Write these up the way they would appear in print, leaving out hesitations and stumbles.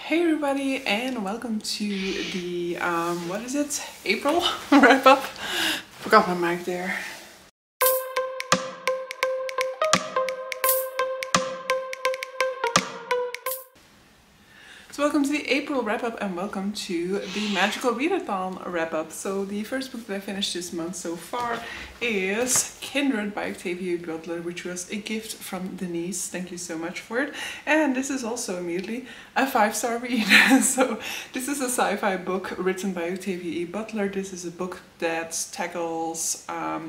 Hey everybody, and welcome to the, what is it? April wrap-up? Forgot my mic there. So welcome to the April wrap-up and welcome to the Magical Readathon wrap-up. So the first book that I finished this month so far is Kindred by Octavia Butler, which was a gift from Denise. Thank you so much for it. And this is also immediately a 5-star read. So this is a sci-fi book written by Octavia E. Butler. This is a book that tackles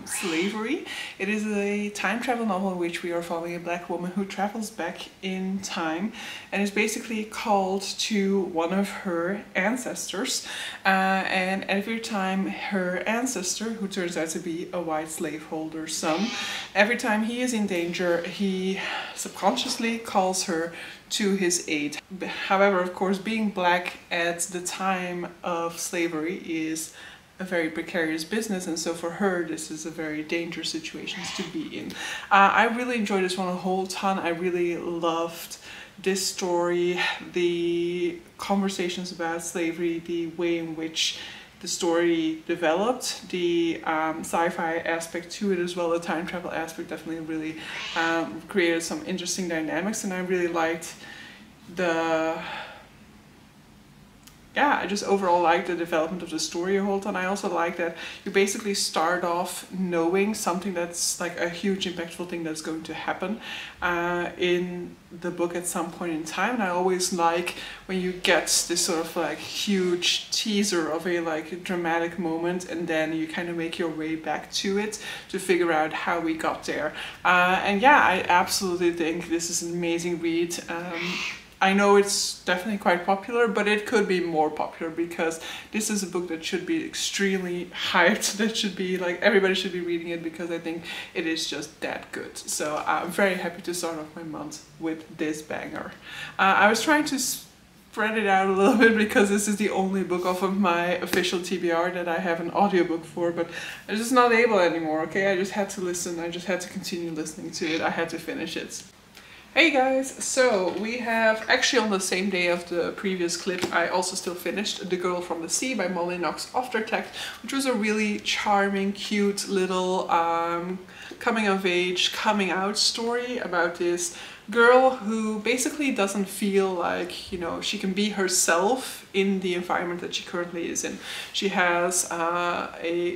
slavery. It is a time travel novel in which we are following a black woman who travels back in time and is basically called to one of her ancestors, and every time her ancestor, who turns out to be a white slaveholder's son, every time he is in danger, he subconsciously calls her to his aid. However, of course, being black at the time of slavery is a very precarious business, and so for her this is a very dangerous situation to be in. I really enjoyed this one a whole ton. I really loved this story, the conversations about slavery, the way in which the story developed, the sci-fi aspect to it as well, the time travel aspect definitely really created some interesting dynamics, and I really liked I just overall like the development of the story a whole ton. I also like that you basically start off knowing something that's like a huge impactful thing that's going to happen in the book at some point in time. And I always like when you get this sort of like huge teaser of a like dramatic moment and then you kind of make your way back to it to figure out how we got there. And yeah, I absolutely think this is an amazing read. I know it's definitely quite popular, but it could be more popular because this is a book that should be extremely hyped, that should be like everybody should be reading it because I think it is just that good. So I'm very happy to start off my month with this banger. I was trying to spread it out a little bit because this is the only book off of my official TBR that I have an audiobook for, but I'm just not able anymore, okay? I just had to listen, I just had to continue listening to it, I had to finish it. Hey guys, so we have actually on the same day of the previous clip I also still finished The Girl from the Sea by Molly Knox Aftertext, which was a really charming, cute little coming of age, coming out story about this girl who basically doesn't feel like, you know, she can be herself in the environment that she currently is in. She has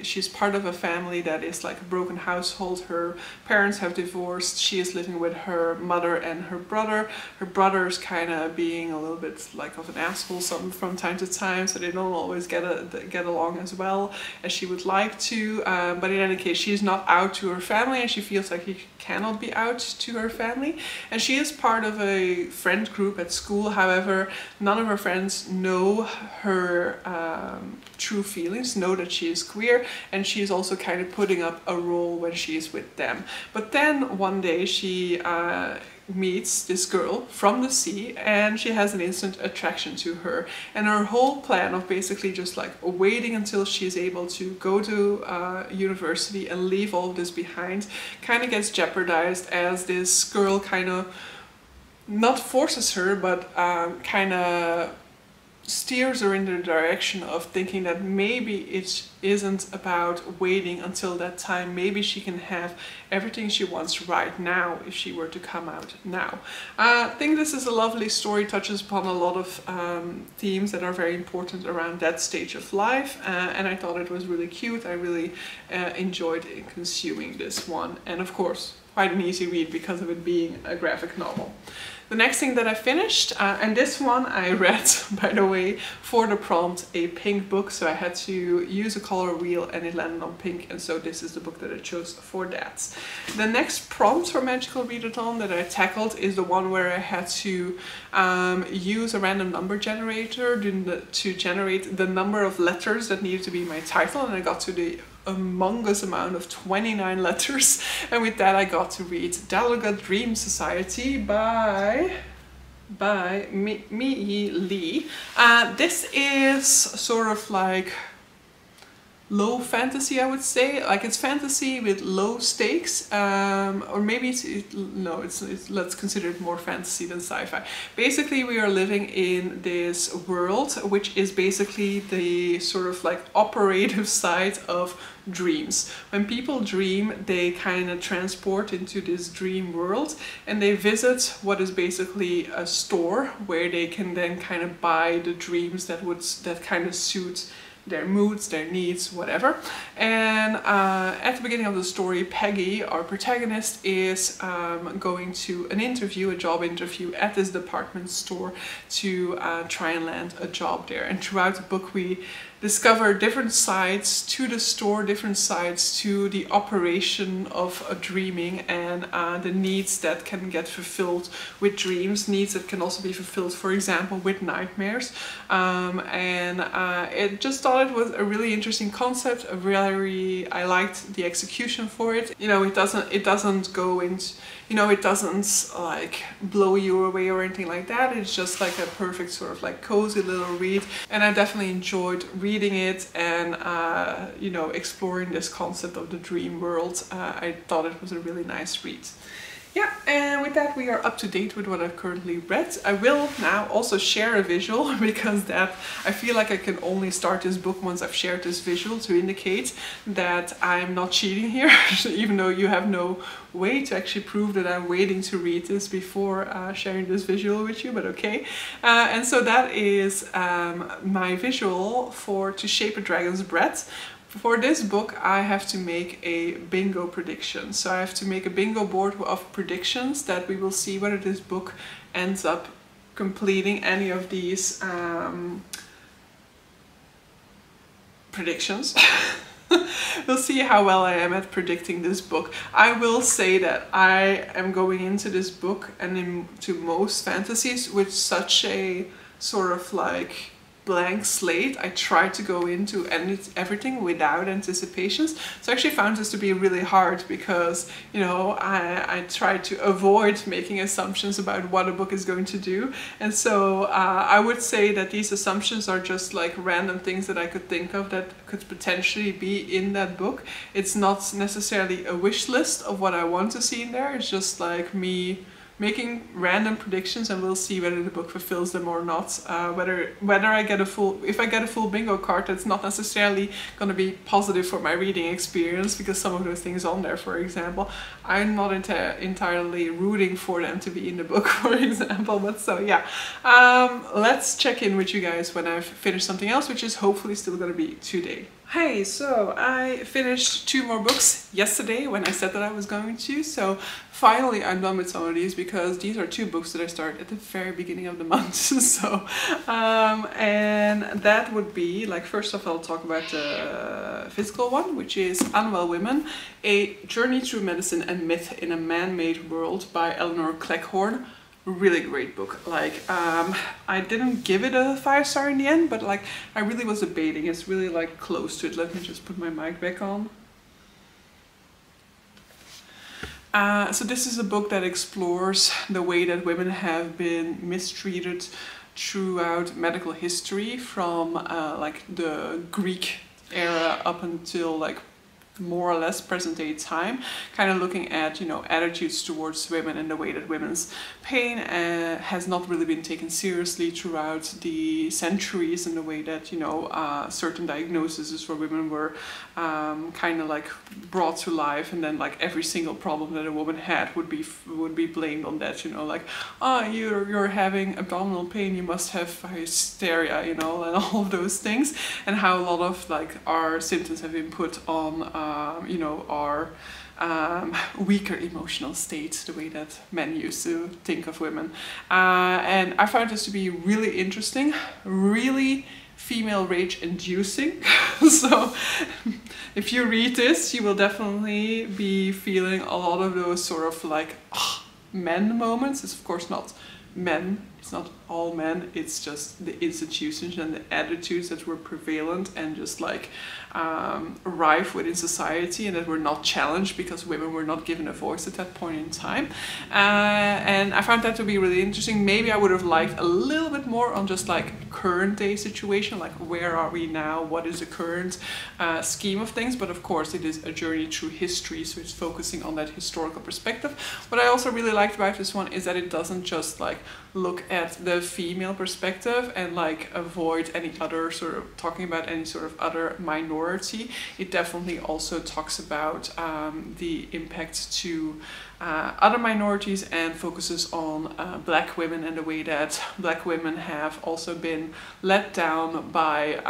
she's part of a family that is like a broken household. Her parents have divorced. She is living with her mother and her brother. Her brother's kind of being a little bit like of an asshole from time to time, so they don't always get along as well as she would like to. But in any case, she's not out to her family and she feels like she cannot be out to her family. And she is part of a friend group at school. However, none of her friends know her true feelings, know that she is queer, and she is also kind of putting up a role when she is with them. But then one day she meets this girl from the sea and she has an instant attraction to her, and her whole plan of basically just like waiting until she's able to go to university and leave all of this behind kind of gets jeopardized as this girl kind of not forces her but kind of steers her in the direction of thinking that maybe it isn't about waiting until that time. Maybe she can have everything she wants right now if she were to come out now. I think this is a lovely story, touches upon a lot of themes that are very important around that stage of life, and I thought it was really cute. I really enjoyed consuming this one, and of course quite an easy read because of it being a graphic novel. The next thing that I finished, and this one I read, by the way, for the prompt, a pink book, so I had to use a color wheel and it landed on pink, and so this is the book that I chose for that. The next prompt for Magical Readathon that I tackled is the one where I had to use a random number generator to generate the number of letters that needed to be my title, and I got to the humongous amount of 29 letters, and with that I got to read Dalaga Dream Society by Mi Lee. This is sort of like low fantasy, I would say. Like, it's fantasy with low stakes, or maybe let's consider it more fantasy than sci-fi. Basically, we are living in this world which is basically the sort of like operative side of dreams. When people dream, they kind of transport into this dream world, and they visit what is basically a store where they can then kind of buy the dreams that kind of suit their moods, their needs, whatever. And at the beginning of the story, Peggy, our protagonist, is going to an interview, a job interview at this department store to try and land a job there. And throughout the book we discover different sides to the store, different sides to the operation of dreaming, and the needs that can get fulfilled with dreams, needs that can also be fulfilled, for example, with nightmares. It just thought it was a really interesting concept. I liked the execution for it. You know, it doesn't go into, you know, it doesn't like blow you away or anything like that. It's just like a perfect sort of like cozy little read, and I definitely enjoyed reading it and you know, exploring this concept of the dream world. I thought it was a really nice read. Yeah, and with that we are up to date with what I've currently read. I will now also share a visual, because I feel like I can only start this book once I've shared this visual, to indicate that I'm not cheating here, even though you have no way to actually prove that I'm waiting to read this before sharing this visual with you, but okay. And so that is my visual for To Shape a Dragon's Breath. For this book I have to make a bingo prediction. So I have to make a bingo board of predictions that we will see whether this book ends up completing any of these predictions. We'll see how well I am at predicting this book. I will say that I am going into this book and into most fantasies with such a sort of like blank slate. I try to go into everything without anticipations. So I actually found this to be really hard, because, you know, I try to avoid making assumptions about what a book is going to do. And so I would say that these assumptions are just like random things that I could think of that could potentially be in that book. It's not necessarily a wish list of what I want to see in there. It's just like me making random predictions, and we'll see whether the book fulfills them or not. Whether I get if I get a full bingo card, that's not necessarily going to be positive for my reading experience, because some of those things on there, for example, I'm not entirely rooting for them to be in the book, for example. But so yeah, let's check in with you guys when I've finished something else, which is hopefully still going to be today. Hey, so I finished 2 more books yesterday when I said that I was going to, so finally I'm done with some of these, because these are 2 books that I started at the very beginning of the month. So, and that would be, like, first off I'll talk about the physical one, which is Unwell Women, A Journey Through Medicine and Myth in a Man-Made World by Eleanor Cleghorn. Really great book. Like, I didn't give it a 5-star in the end, but like I really was debating. It's really like close to it. Let me just put my mic back on. So this is a book that explores the way that women have been mistreated throughout medical history, from like the Greek era up until like more or less present day time, kind of looking at, you know, attitudes towards women and the way that women's pain has not really been taken seriously throughout the centuries, and the way that, you know, certain diagnoses for women were kind of like brought to life, and then like every single problem that a woman had would be blamed on that, you know, like, oh, you're having abdominal pain, you must have hysteria, you know, and all of those things, and how a lot of like our symptoms have been put on you know, our weaker emotional state, the way that men used to think of women. And I found this to be really interesting, really female rage inducing. So if you read this, you will definitely be feeling a lot of those sort of like men moments. It's of course not men it's not all men, it's just the institutions and the attitudes that were prevalent and just like rife within society, and that were not challenged because women were not given a voice at that point in time. And I found that to be really interesting. Maybe I would have liked a little bit more on just like current day situation, like where are we now, what is the current scheme of things. But of course it is a journey through history, so it's focusing on that historical perspective. What I also really liked about this one is that it doesn't just like look at the female perspective and like avoid any other sort of talking about any sort of other minority. It definitely also talks about the impact to other minorities and focuses on black women and the way that black women have also been let down by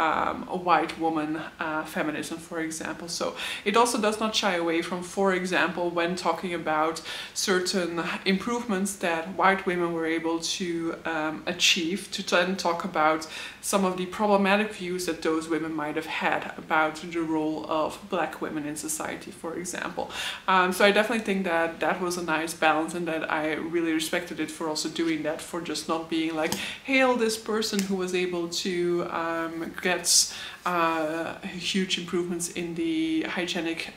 a white woman feminism, for example. So it also does not shy away from, for example, when talking about certain improvements that white women were able to achieve, to then talk about some of the problematic views that those women might have had about the role of black women in society, for example. So I definitely think that that was a nice balance, and that I really respected it for also doing that, for just not being like, hail this person who was able to get huge improvements in the hygienic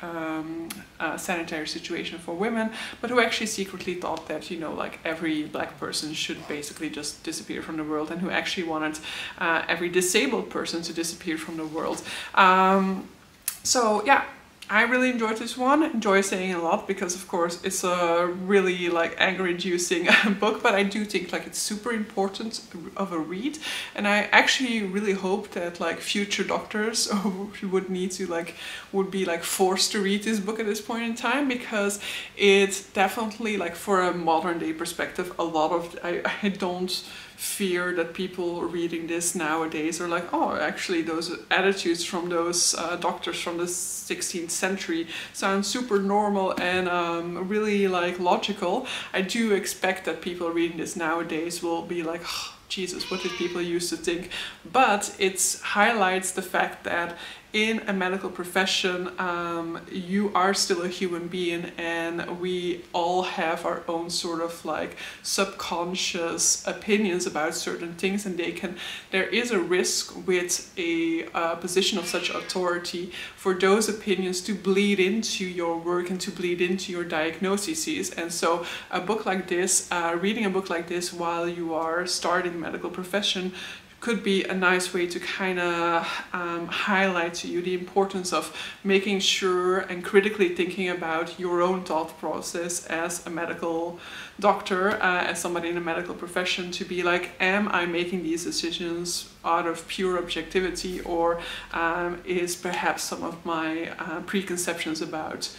sanitary situation for women, but who actually secretly thought that, you know, like every black person should basically just disappear from the world, and who actually wanted every disabled person to disappear from the world. So yeah, I really enjoyed this one. Enjoy saying a lot because of course it's a really like anger-inducing book, but I do think like it's super important of a read, and I actually really hope that like future doctors would need to like would be like forced to read this book at this point in time, because it's definitely like, for a modern day perspective, a lot of I don't fear that people reading this nowadays are like, oh, actually those attitudes from those doctors from the 16th century sound super normal and really like logical. I do expect that people reading this nowadays will be like, oh, Jesus, what did people used to think? But it highlights the fact that in a medical profession, you are still a human being, and we all have our own sort of like subconscious opinions about certain things, and there is a risk with a position of such authority for those opinions to bleed into your work and to bleed into your diagnoses. And so a book like this, reading a book like this while you are starting medical profession, could be a nice way to kind of highlight to you the importance of making sure and critically thinking about your own thought process as a medical doctor, as somebody in a medical profession, to be like, am I making these decisions out of pure objectivity, or is perhaps some of my preconceptions about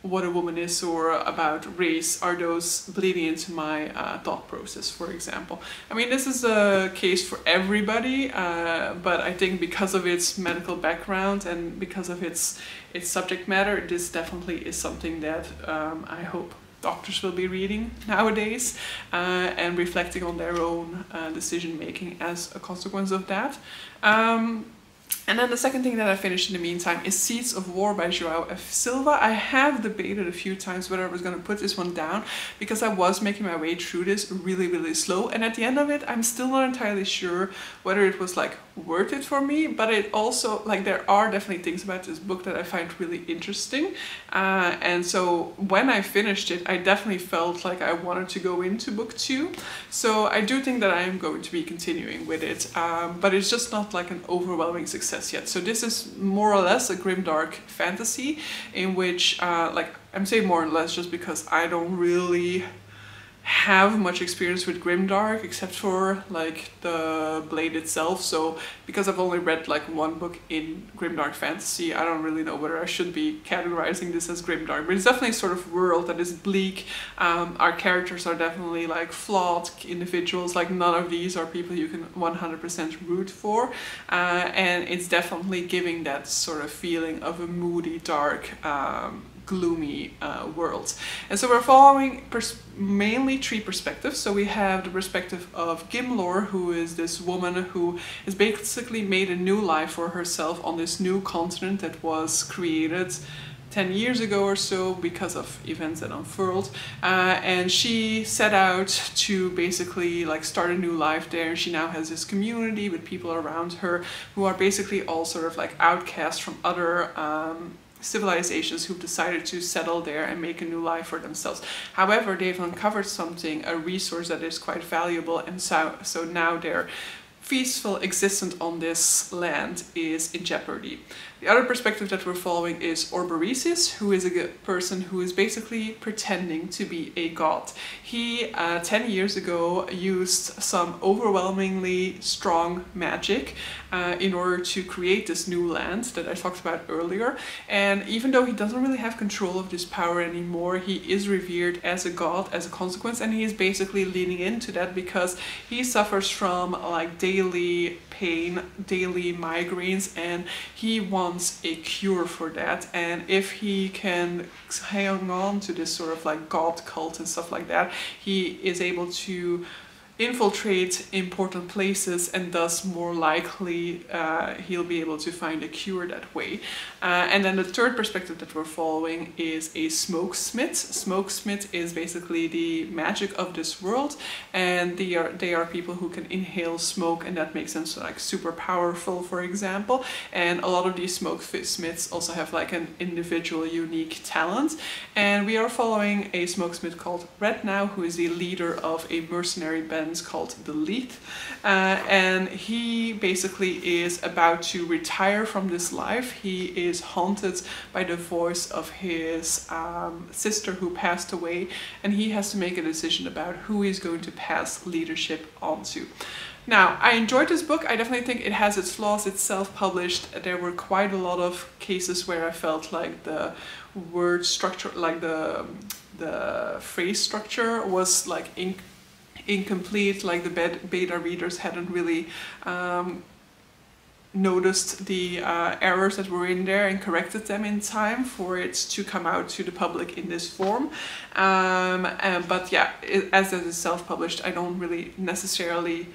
what a woman is or about race, are those bleeding into my thought process, for example. I mean, this is a case for everybody, but I think because of its medical background and because of its subject matter, this definitely is something that I hope doctors will be reading nowadays and reflecting on their own decision making as a consequence of that. And then the second thing that I finished in the meantime is Seeds of War by João F. Silva. I have debated a few times whether I was going to put this one down, because I was making my way through this really, really slow. And at the end of it, I'm still not entirely sure whether it was like worth it for me, but it also, like, there are definitely things about this book that I find really interesting. And so when I finished it, I definitely felt like I wanted to go into book 2. So I do think that I am going to be continuing with it, but it's just not like an overwhelming success yet. So this is more or less a grimdark fantasy in which, like, I'm saying more or less just because I don't really have much experience with grimdark except for like the blade itself. So because I've only read like one book in grimdark fantasy, I don't really know whether I should be categorizing this as grimdark, but it's definitely a sort of world that is bleak. Our characters are definitely like flawed individuals, like none of these are people you can 100% root for, and it's definitely giving that sort of feeling of a moody, dark, gloomy world. And so we're following mainly 3 perspectives. So we have the perspective of Gimlor, who is this woman who has basically made a new life for herself on this new continent that was created 10 years ago or so because of events that unfurled, and she set out to basically like start a new life there. She now has this community with people around her who are basically all sort of like outcasts from other civilizations who've decided to settle there and make a new life for themselves. However, they've uncovered something, a resource that is quite valuable, and so now their peaceful existence on this land is in jeopardy. The other perspective that we're following is Orberesis, who is a person who is basically pretending to be a god. He, 10 years ago, used some overwhelmingly strong magic in order to create this new land that I talked about earlier. And even though he doesn't really have control of this power anymore, he is revered as a god as a consequence, and he is basically leaning into that because he suffers from like daily pain, daily migraines, and he wants a cure for that. And if he can hang on to this sort of like god cult and stuff like that, he is able to infiltrate important places, and thus more likely he'll be able to find a cure that way. And then the third perspective that we're following is a smokesmith. Smokesmith is basically the magic of this world, and they are people who can inhale smoke, and that makes them so like super powerful, for example. And a lot of these smokesmiths also have like an individual unique talent. And we are following a smokesmith called Red now, who is the leader of a mercenary band called the Leith, and he basically is about to retire from this life. He is haunted by the voice of his sister who passed away, and he has to make a decision about who he's going to pass leadership on to. Now, I enjoyed this book. I definitely think it has its flaws. It's self-published. There were quite a lot of cases where I felt like the word structure, like the phrase structure was like incomplete, like the beta readers hadn't really noticed the errors that were in there and corrected them in time for it to come out to the public in this form. But yeah, as it is self-published, I don't really necessarily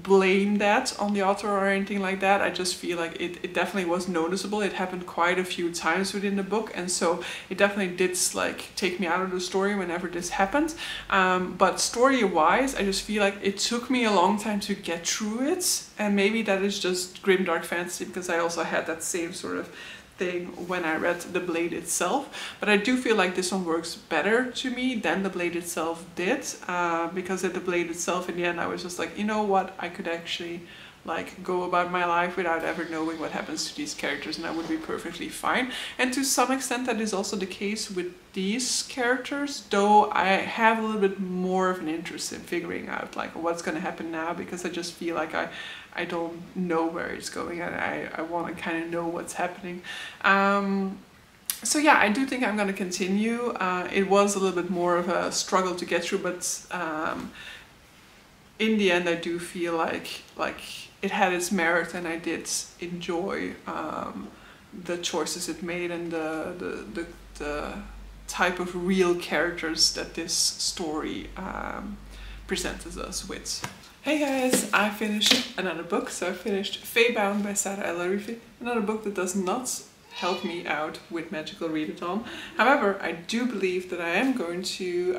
blame that on the author or anything like that. I just feel like it definitely was noticeable. It happened quite a few times within the book, and so it definitely did like take me out of the story whenever this happened. But story-wise, I just feel like it took me a long time to get through it, and maybe that is just grimdark fantasy because I also had that same sort of thing when I read The Blade itself. But I do feel like this one works better to me than The Blade itself did, because at The Blade itself, in the end, I was just like, you know what, I could actually like go about my life without ever knowing what happens to these characters, and I would be perfectly fine. And to some extent that is also the case with these characters, though I have a little bit more of an interest in figuring out like what's going to happen now, because I just feel like I don't know where it's going, and I want to kind of know what's happening. So yeah, I do think I'm going to continue. It was a little bit more of a struggle to get through, but in the end I do feel like it had its merit, and I did enjoy the choices it made and the type of real characters that this story presented us with. Hey guys, I finished another book. So I finished Feybound by Sarah Ellery, another book that does not help me out with magical readathon. However, I do believe that I am going to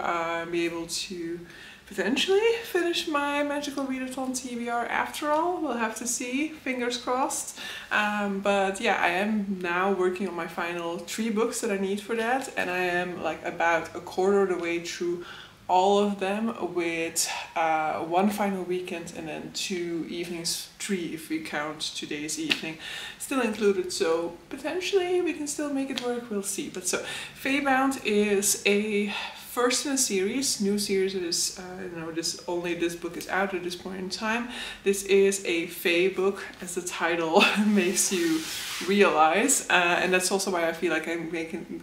be able to potentially finish my magical readathon TBR after all. We'll have to see, fingers crossed. But yeah, I am now working on my final 3 books that I need for that, and I am like about a quarter of the way through all of them, with 1 final weekend and then 2 evenings, 3 if we count today's evening still included, so potentially we can still make it work, we'll see. But so Feybound is a first in a series, new series. It is, this book is out at this point in time. This is a Fey book, as the title makes you realize, and that's also why I feel like I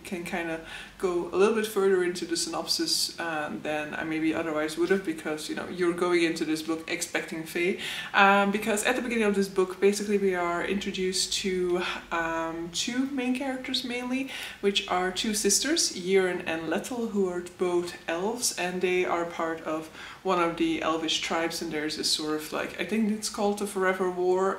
can kind of go a little bit further into the synopsis than I maybe otherwise would have, because you know you're going into this book expecting fae. Because at the beginning of this book, basically we are introduced to two main characters mainly, which are two sisters, Yiren and Lettel, who are both elves, and they are part of one of the elvish tribes, and there's this sort of like, I think it's called the Forever War,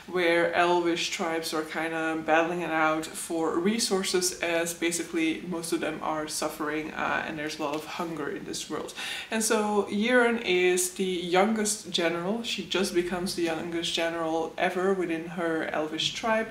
where elvish tribes are kind of battling it out for resources, as basically most of them are suffering and there's a lot of hunger in this world. And so Yiren is the youngest general. She just becomes the youngest general ever within her elvish tribe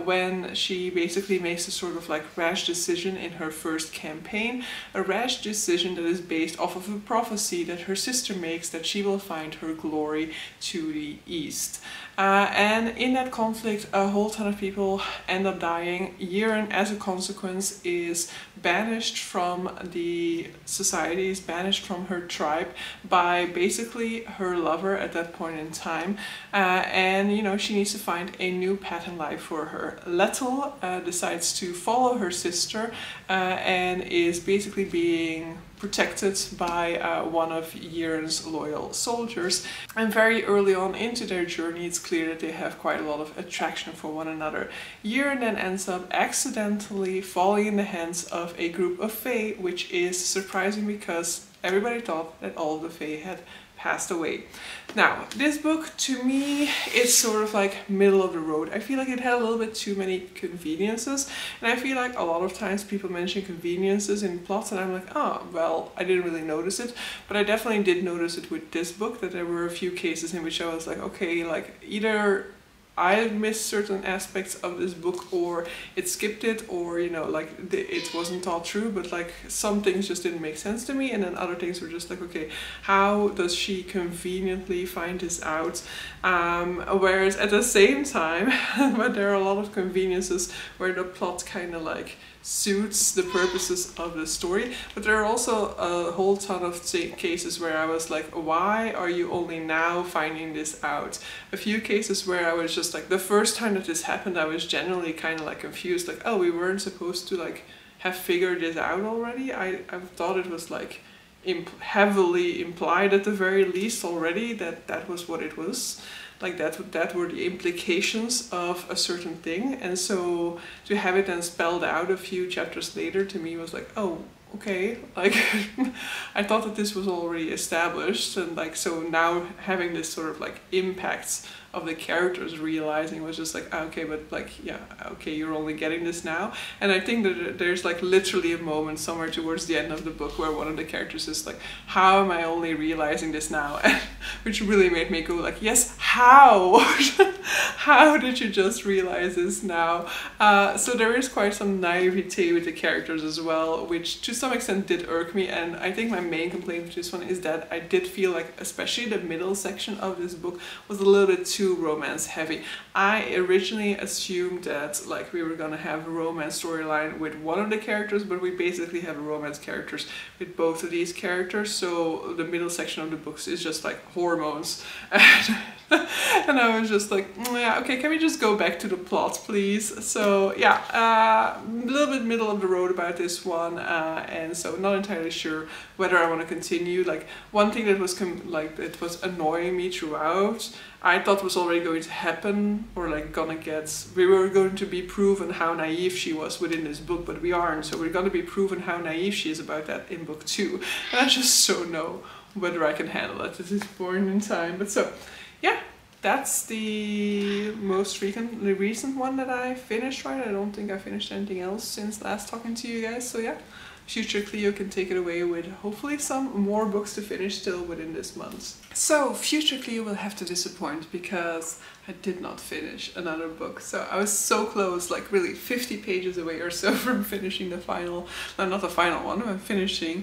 when she basically makes a sort of like rash decision in her first campaign, a rash decision that is based off of a prophecy that her sister makes that she will find her glory to the east. And in that conflict, a whole ton of people end up dying. Yiren, as a consequence, is banished from the society, is banished from her tribe by basically her lover at that point in time. And you know, she needs to find a new path in life for her. Lettel decides to follow her sister and is basically being protected by one of Yiren's loyal soldiers. And very early on into their journey, it's clear that they have quite a lot of attraction for one another. Yiren then ends up accidentally falling in the hands of a group of fae, which is surprising because everybody thought that all of the fae had passed away. Now, this book, to me, is sort of like middle of the road. I feel like it had a little bit too many conveniences, and I feel like a lot of times people mention conveniences in plots, and I'm like, oh, well, I didn't really notice it, but I definitely did notice it with this book, that there were a few cases in which I was like, okay, like either I missed certain aspects of this book, or it skipped it, or you know, like it wasn't thought through, but like some things just didn't make sense to me, and then other things were just like, okay, how does she conveniently find this out? Whereas at the same time, but there are a lot of conveniences where the plot kind of like suits the purposes of the story, but there are also a whole ton of cases where I was like, why are you only now finding this out? A few cases where I was just like, the first time that this happened, I was generally kind of like confused, like, oh, we weren't supposed to like have figured this out already? I thought it was like heavily implied at the very least already that that was what it was. Like that were the implications of a certain thing, and so to have it then spelled out a few chapters later to me was like, oh, okay, like I thought that this was already established, and like so now having this sort of like impacts of the characters realizing was just like, okay, but like, yeah, okay, you're only getting this now. And I think that there's like literally a moment somewhere towards the end of the book where one of the characters is like, how am I only realizing this now? Which really made me go like, yes, how? How did you just realize this now? So there is quite some naivete with the characters as well, which to some extent did irk me. And I think my main complaint with this one is that I did feel like, especially the middle section of this book, was a little bit too romance heavy. I originally assumed that like we were gonna have a romance storyline with one of the characters, but we basically have a romance characters with both of these characters, so the middle section of the books is just like hormones. And I was just like, yeah, okay, can we just go back to the plot, please? So yeah, a little bit middle of the road about this one, and so not entirely sure whether I want to continue. Like one thing that was it was annoying me throughout, I thought was already going to happen, or like we were going to be proven how naive she was within this book, but we aren't, so we're going to be proven how naive she is about that in book 2, and I just don't know whether I can handle it at this point in time. But so yeah, that's the most recent one that I finished, right? I don't think I finished anything else since last talking to you guys, so yeah. Future Cleo can take it away with hopefully some more books to finish still within this month. So Future Cleo will have to disappoint because I did not finish another book. So I was so close, like really 50 pages away or so from finishing the final, no, not the final one, I'm finishing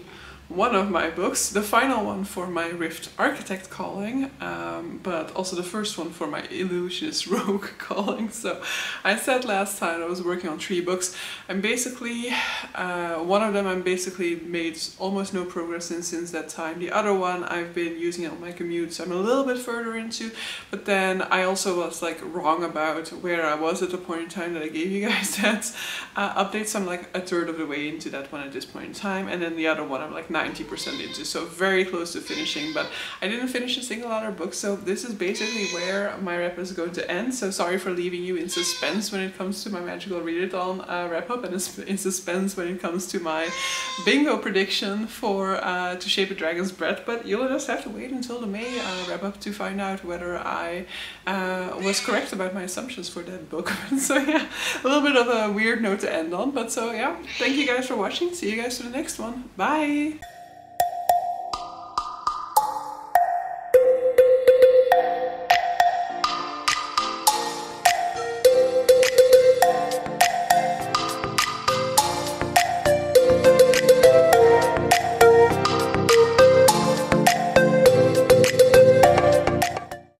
one of my books, the final one for my Rift Architect calling, but also the first one for my Illusionist Rogue calling. So I said last time I was working on 3 books. I'm basically, one of them I'm basically made almost no progress in since that time. The other one I've been using it on my commute, so I'm a little bit further into, but then I also was like wrong about where I was at the point in time that I gave you guys that update. So I'm like a third of the way into that one at this point in time, and then the other one I'm like 90% into, so very close to finishing, but I didn't finish a single other book, so this is basically where my wrap is going to end. So sorry for leaving you in suspense when it comes to my Magical Readathon wrap up, and in suspense when it comes to my bingo prediction for To Shape a Dragon's Breath, but you'll just have to wait until the May wrap up to find out whether I was correct about my assumptions for that book. So yeah, a little bit of a weird note to end on, but so yeah, thank you guys for watching, see you guys for the next one, bye!